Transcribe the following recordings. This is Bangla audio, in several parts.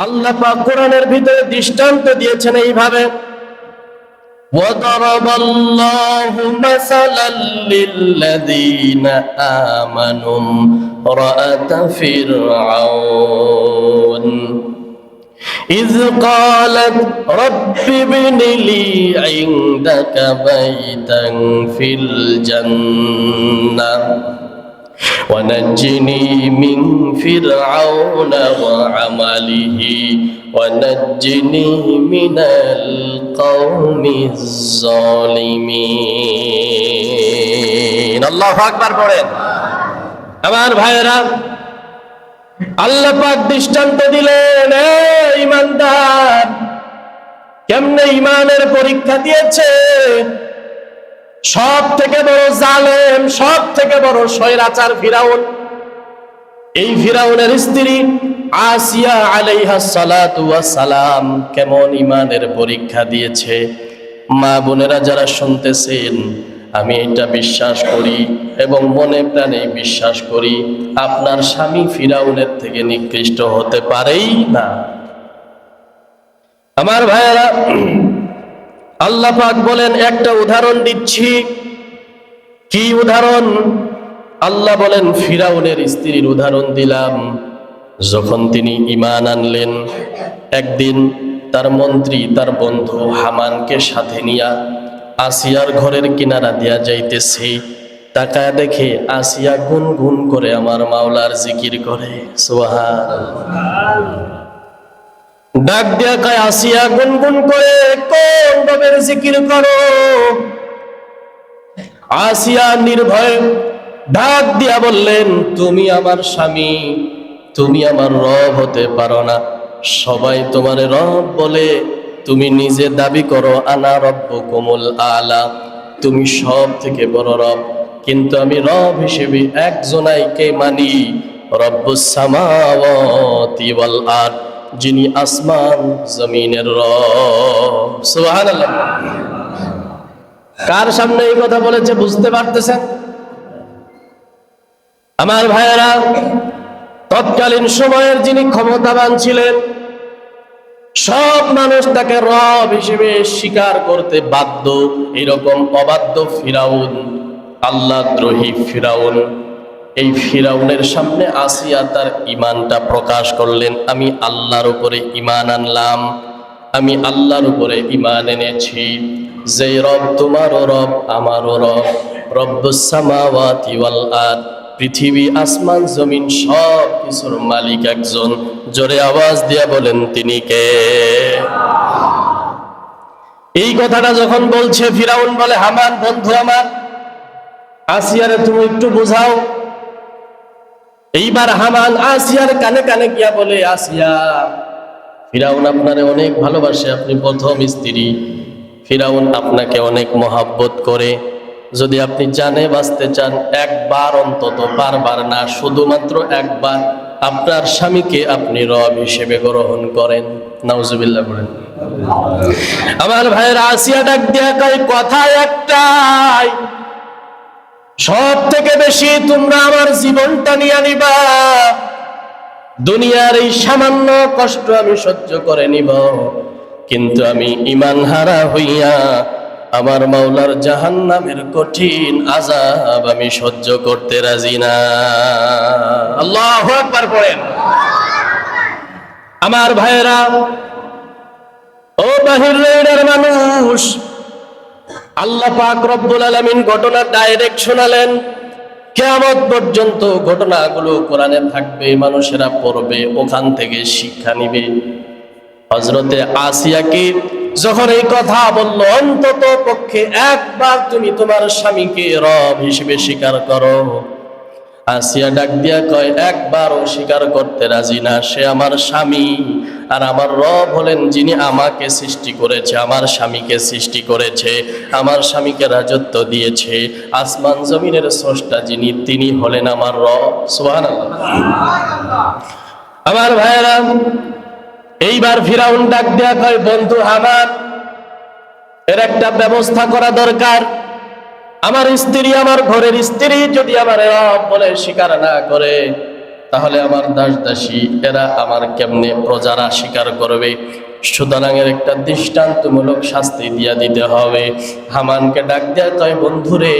আল্লাহ পাক কোরআনের ভিতরে দৃষ্টান্ত দিয়েছেন এইভাবে, وَضَرَبَ اللَّهُ مَثَلًا لِّلَّذِينَ آمَنُوا امْرَأَتَ فِرْعَوْنَ إِذْ قَالَتْ رَبِّ ابْنِ لِي عِندَكَ بَيْتًا فِي الْجَنَّةِ وَنَجِّنِي مِنْ فِرْعَوْنَ وَعَمَلِهِ وَنَجِّنِي مِنَ الْقَوْمِ الظَّالِمِينَ। আল্লাহু আকবার পড়েন। আমার ভাইয়েরা, আল্লাহ পাক দৃষ্টান্ত দিলেন, ঈমানদার কেমনে ঈমানের পরীক্ষা দিয়েছে। সব থেকে বড় জালেম, সব থেকে বড় স্বৈরাচার ফিরাউন। এই ফিরাউনের স্ত্রী আসিয়া আলাইহাস সালাতু ওয়াস সালাম কেমন ঈমানের পরীক্ষা দিয়েছে। মা বোনেরা যারা শুনতেছেন, আমি এটা বিশ্বাস করি এবং মনে প্রাণে বিশ্বাস করি, আপনার স্বামী ফিরাউনের থেকে নিকৃষ্ট হতে পারেই না। আমার ভাইয়েরা, আল্লাহ পাক বলেন, একটা উদাহরণ দিচ্ছি। কি উদাহরণ? আল্লাহ বলেন, ফিরাউনের স্ত্রীর উদাহরণ দিলাম। যখন তিনি ঈমান আনলেন, একদিন তার মন্ত্রী, তার বন্ধু হামানকে সাথে নিয়া আসিয়ার ঘরের কিনারা দিয়া যাইতেছে। তাকায় দেখে আসিয়া গুনগুন করে আমার মাওলার জিকির করে। সুবহানাল্লাহ। ডাক দিয়া কয়, আসিয়া গুনগুন করে কোন রবের জিকির করো? আসিয়া নির্ভয়ে ডাক দিয়া বললেন, তুমি আমার স্বামী, তুমি আমার রব হতে পারো না। সবাই তোমারে রব বলে, তুমি নিজে দাবি করো আনা রব্বুকুমুল আলা, তুমি সব থেকে বড় রব। কিন্তু আমি রব হিসেবে একজনাইকে মানি, রব্বুস সামাওয়াতি ওয়াল আরদ, যিনি আসমান জমিনের রব। সুবহানাল্লাহ। কার সামনে এই কথা বলেছে বুঝতে পারতেছেন? আমার ভাইয়েরা, তৎকালীন সময়ের যিনি ক্ষমতাবান ছিলেন, সব মানুষ তাকে রব হিসেবে স্বীকার করতে বাধ্য। এরকম অবাধ্য ফিরাউন, আল্লাহদ্রোহী ফিরাউন, এই ফিরাউনের সামনে আসিয়া তার ঈমানটা প্রকাশ করলেন। আমি আল্লাহর উপরে ঈমান আনলাম, আমি আল্লাহর উপরে ঈমান এনেছি, যে রব তোমারও রব আমারও রব, রব্বুস সামাওয়াতি ওয়াল আরদ, পৃথিবী আসমান জমিন সব কিছুর মালিক একজন। জোরে আওয়াজ দিয়া বলেন, তিনি কে? এই কথাটা যখন বলছে, ফিরাউন বলে, হামান বন্ধু আমার, আসিয়ারে তুমি একটু বোঝাও। এইবার হামান আসিয়ার কানে কানে গিয়া বলে, আসিয়া, ফিরাউন আপনারে অনেক ভালোবাসে, আপনি প্রথম স্ত্রী, ফিরাউন আপনাকে অনেক মহাব্বত করে। যদি আপনি জানে বাঁচতে চান, একবার অন্তত, বারবার না, শুধুমাত্র একবার আপনার স্বামীকে আপনি রব হিসেবে গ্রহণ করেন। নাউজুবিল্লাহ বলেন। আমার ভাইয়ের, আসিয়া ডাক দিয়া কয়, কথা একটাই, সব থেকে বেশি তোমরা আমার জীবনটা নিয়ে নিবা। দুনিয়ার এই সামান্য কষ্ট আমি সহ্য করে নিব, কিন্তু আমি ঈমান হারা হইয়া আমার মাওলার জাহান্নামের কঠিন আযাব আমি সহ্য করতে রাজি না। আল্লাহু আকবার পড়েন। আমার ভাইয়েরা, ও বাহিরের মানুষ, আল্লাহ পাক রব্বুল আলামিন ঘটনা ডাইরেক্ট শোনালেন। কিয়ামত পর্যন্ত ঘটনাগুলো কোরআনে থাকবে, মানুষেরা পড়বে, ওখান থেকে শিক্ষা নিবে। হযরতে আসিয়াকে যখন এই কথা বলল, অন্তত পক্ষে একবার তুমি তোমার স্বামীকে রব হিসেবে স্বীকার করো। আসিয়া ডাক দিয়া কয়, একবারও স্বীকার করতে রাজি না। সে আমার স্বামী, আর আমার রব হলেন যিনি আমাকে সৃষ্টি করেছে, আমার স্বামীকে সৃষ্টি করেছে, আমার স্বামীকে রাজত্ব দিয়েছে, আসমান জমিনের স্রষ্টা যিনি, তিনি হলেন আমার রব। সুবহানাল্লাহ। আমার ভাইয়েরা, এইবার ফিরাউন ডাক দেয়া কয়, বন্ধু হামান, এর একটা ব্যবস্থা করা দরকার। আমার স্ত্রী, আমার ঘরের স্ত্রী যদি আমার রব বলে স্বীকার না করে, তাহলে আমার দাস দাসী এরা আমার কেমনে প্রজারা স্বীকার করবে? সুতরাং এর একটা দৃষ্টান্তমূলক শাস্তি দিয়া দিতে হবে। হামানকে ডাক দেয়া কয়, বন্ধুরে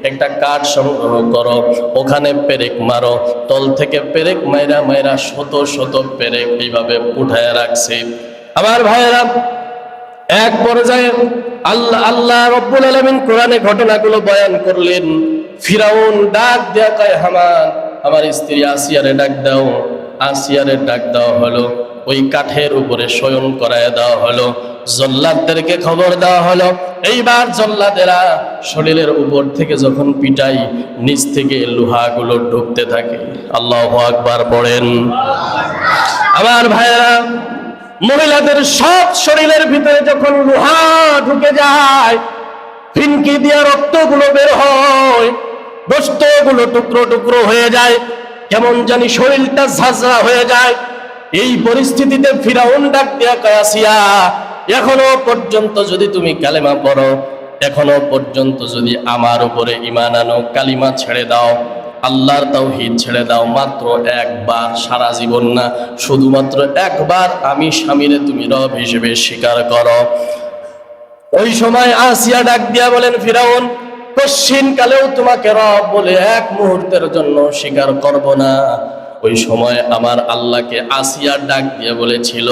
একটা কাঠ সংগ্রহ করো, ওখানে পেরেক মারো। তল থেকে পেরেক মাইরা মাইরা শত শত পেরেক এইভাবে উঠায় রাখছে। আমার ভাইয়েরা, এক পর্যায়ে আল্লাহ রব্বুল আলামিন কোরআনে ঘটনাগুলো বয়ান করলেন। ফিরাউন ডাক দেয়া কয়, হামান আমার স্ত্রী আসিয়ারে ডাক দাও। আসিয়ারে ডাক দেওয়া হলো, ওই কাঠের উপরে শয়ন করায় দেওয়া হলো। জল্লাদদেরকে খবর দেওয়া হলো। এইবার জল্লাদেরা শরীরের উপর থেকে যখন পিটাই, নিচ থেকে লোহাগুলো ঢুকতে থাকে। আল্লাহু আকবার পড়েন। আমার ভাইয়েরা, মহিলাদের সব শরীরের ভিতরে যখন লোহা ঢুকে যায়, ফিনকি দিয়া রক্তগুলো বের হয়, গোশতগুলো টুকরো টুকরো হয়ে যায়, কেমন জানি শরীরটা ঝাঁঝরা হয়ে যায়। এই পরিস্থিতিতে ফিরাউন ডাক দিয়া কয়, আসিয়া এখনো পর্যন্ত যদি তুমি কালেমা পড়ো, এখনো পর্যন্ত যদি আমার উপরে ঈমান আনো, কালিমা ছেড়ে দাও, আল্লাহর তাওহীদ ছেড়ে দাও, মাত্র একবার, সারা জীবন না, শুধুমাত্র একবার আমি স্বামীরে তুমি রব হিসেবে স্বীকার করো। ওই সময় আসিয়া ডাক দিয়া বলেন, ফিরাউন কশ্চিন কালেও তোমাকে রব বলে এক মুহূর্তের জন্য স্বীকার করব না। ওই সময় আমার আল্লাহকে আসিয়া ডাক দিয়ে বলেছিল,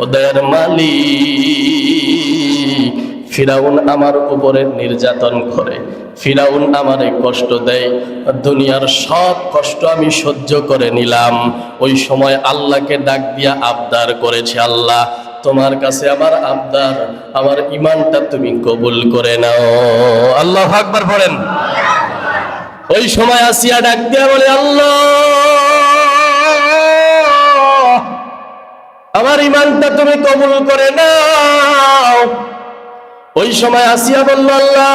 ওদের মালিক, ফিরাউন আমার উপরে নির্যাতন করে, ফিরাউন আমারে কষ্ট দেয়, দুনিয়ার সব কষ্ট আমি সহ্য করে নিলাম। ওই সময় আল্লাহকে ডাক দিয়া আবদার করেছে, আল্লাহ তোমার কাছে আমার আবদার, আমার ঈমানটা তুমি কবুল করে নাও। আল্লাহু আকবার পড়েন। ওই সময় আসিয়া ডাক দিয়া বলে, আল্লাহ আমার ঈমানটা তুমি কবুল করে নাও। ওই সময় আসিয়া বলল, আল্লাহ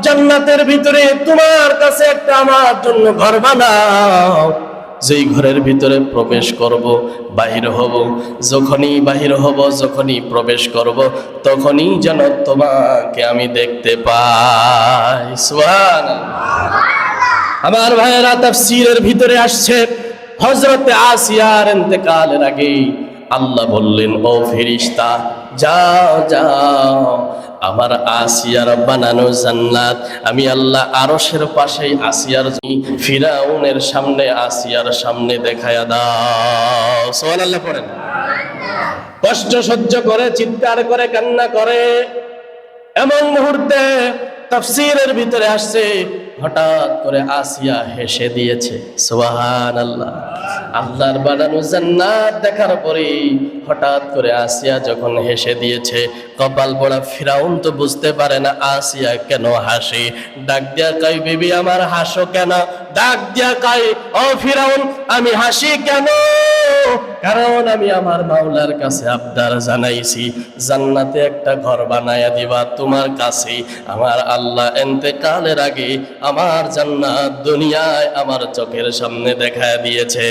জান্নাতের ভিতরে তোমার কাছে একটা আমার জন্য ঘর বানাও, যেই ঘরের ভিতরে প্রবেশ করব, বাহির হব, যখনই বাহির হব, যখনই প্রবেশ করব, তখনই যেন তোমাকে আমি দেখতে পাই। সুবহানাল্লাহ। আমার ভাইয়েরা, তাফসীরের ভিতরে আসছে, হযরত আসিয়ার ইন্তেকালের আগে আল্লাহ বললেন, ও ফেরেশতা যাও যাও, আমার আসিয়ার বানানো জান্নাত আমি আল্লাহ আরশের পাশেই আসিয়ার ফিরাউনের সামনে, আসিয়ার সামনে দেখায়া দাও। সুবহানাল্লাহ পড়েন। কষ্ট সহ্য করে, চিৎকার করে, কান্না করে, এমন মুহূর্তে তাফসীরের ভিতরে আসছে, হঠাৎ করে আসিয়া হেসে দিয়েছে। সুবহানাল্লাহ। আল্লাহর বানানো জান্নাত দেখার পরে হঠাৎ করে আসিয়া যখন হেসে দিয়েছে, কপাল পোড়া ফিরাউন তো বুঝতে পারে না আসিয়া কেন হাসে। ডাক দিয়া কয়, বিবি আমার হাসো কেন? ডাক দিয়া কয়, ও ফিরাউন আমি হাসি কেন? কারণ আমি আমার মাওলার কাছে আবদার জানাইছি, জান্নাতে একটা ঘর বানায়া দিবা তোমার কাছে। আমার আল্লাহ ইন্তেকালের আগে আমার জান্নাত দুনিয়ায় আমার চোখের সামনে দেখায় দিয়েছে।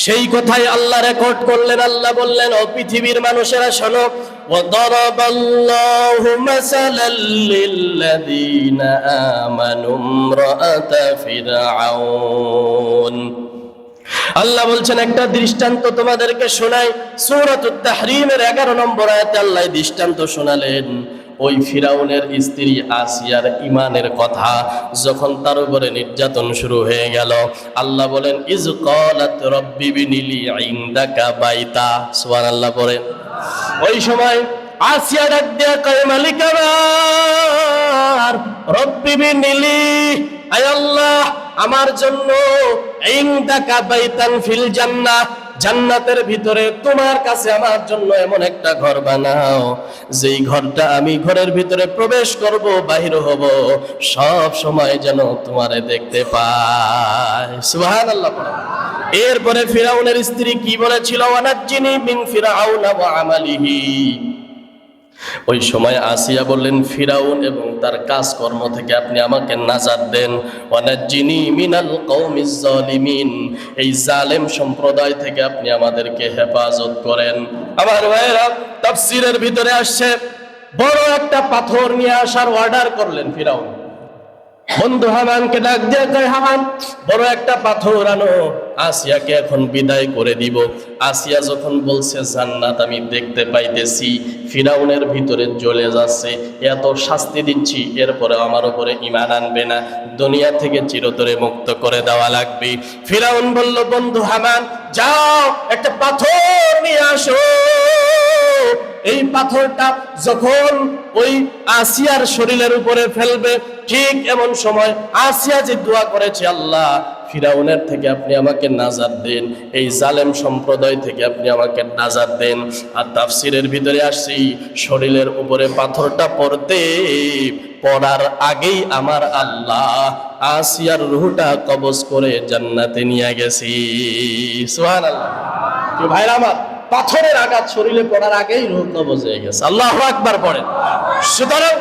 সেই কথাই আল্লাহ রেকর্ড করলেন। আল্লাহ বললেন, ও পৃথিবীর মানুষেরা শোনো, ওয়াদারাবাল্লাহু মাসালাল লিল্লাযীনা আমানু ইমরাআতা ফিরআউন। আল্লাহ বলছেন, একটা দৃষ্টান্ত তোমাদেরকে শোনাই। সূরাতুত তাহরীমের 11 নম্বর আয়াতে আল্লাহ দৃষ্টান্ত শোনালেন। ওই ফিরাউনের স্ত্রী আসিয়ার ঈমানের কথা যখন তার উপরে নির্যাতন শুরু হয়ে গেল, আল্লাহ বলেন, ইজ ক্বালাত রাব্বি বিনিলি ইনদাকা বাইতা। সুবহানাল্লাহ পড়েন। ওই সময় আসিয়া ডাক দিয়া কয়, মালিক আমার, রব্বি বিনিলি, আয় আল্লাহ আমার জন্য ইনদাকা বাইতান ফিল জান্নাহ, জান্নাতের ভিতরে তোমার কাছে আমার জন্য এমন একটা ঘর বানাও, যেই ঘরটা আমি ঘরের ভিতরে প্রবেশ করব, বাহির হব, সব সময় যেন তোমারে দেখতে পাই। সুবহানাল্লাহ। এরপরে ফিরাউনের স্ত্রী কি বলেছিল, ওয়ানাজ্জিনি মিন ফিরাউনা ওয়া আমালিহি। ওই সময় আসিয়া বললেন, ফিরাউন এবং তার কাজকর্ম থেকে আপনি আমাকে নাজাত দেন। ওয়ানাজ্জিনি মিনাল কওমিজ জালিমিন, এই জালেম সম্প্রদায় থেকে আপনি আমাদেরকে হেফাজত করেন। আমার ভাইয়েরা, তাফসীরের ভিতরে আসছে, বড় একটা পাথর নিয়ে আসার অর্ডার করলেন ফিরাউন। বন্ধু হামানকে ডাক দিয়ে কয়, হামান বড় একটা পাথর আনো, আসিয়াকে এখন বিদায় করে দিব। আসিয়া যখন বলছে জান্নাত আমি দেখতে পাইতেছি, ফিরাউনের ভিতরে জ্বলে যাচ্ছে, এত শাস্তি দিচ্ছি, এরপরে আমার উপরে ঈমান আনবে না, দুনিয়া থেকে চিরতরে মুক্ত করে দেওয়া লাগবে। ফিরাউন বলল, বন্ধু হামান যাও একটা পাথর নিয়ে আসো। এই পাথরটা যখন ওই আসিয়ার শরীরের উপরে ফেলবে, ঠিক এমন সময় আসিয়া যে দোয়া করেছে, আল্লাহ ফিরাউনের থেকে আপনি আমাকে নাজাত দেন, এই জালেম সম্প্রদায় থেকে আপনি আমাকে নাজাত দেন। আর তাফসিরের ভিতরে আসছি, শরীরের উপরে পাথরটা পড়ার আগেই আমার আল্লাহ আসিয়ার রূহটা কবজ করে জান্নাতে নিয়ে গেছি। সুবহানাল্লাহ। কি ভাইরা আমার, পাথরের আঘাত শরীরে পড়ার আগেই রূহ কবজ হয়ে গেছে। আল্লাহু আকবার পড়েন। সুতরাং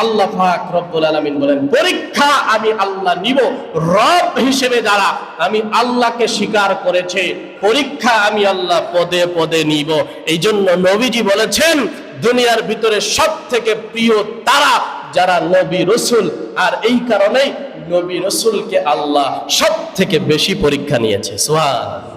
আল্লাহ পাক রব্বুল আলামিন বলেন, পরীক্ষা আমি আল্লাহ নিব। রব হিসেবে যারা আমি আল্লাহকে স্বীকার করেছে, পরীক্ষা আমি আল্লাহ পদে পদে নিব। এই জন্য নবীজি বলেছেন, দুনিয়ার ভিতরে সব থেকে প্রিয় তারা যারা নবী রসুল, আর এই কারণেই নবী রসুলকে আল্লাহ সব থেকে বেশি পরীক্ষা নিয়েছে। সুবহানাল্লাহ।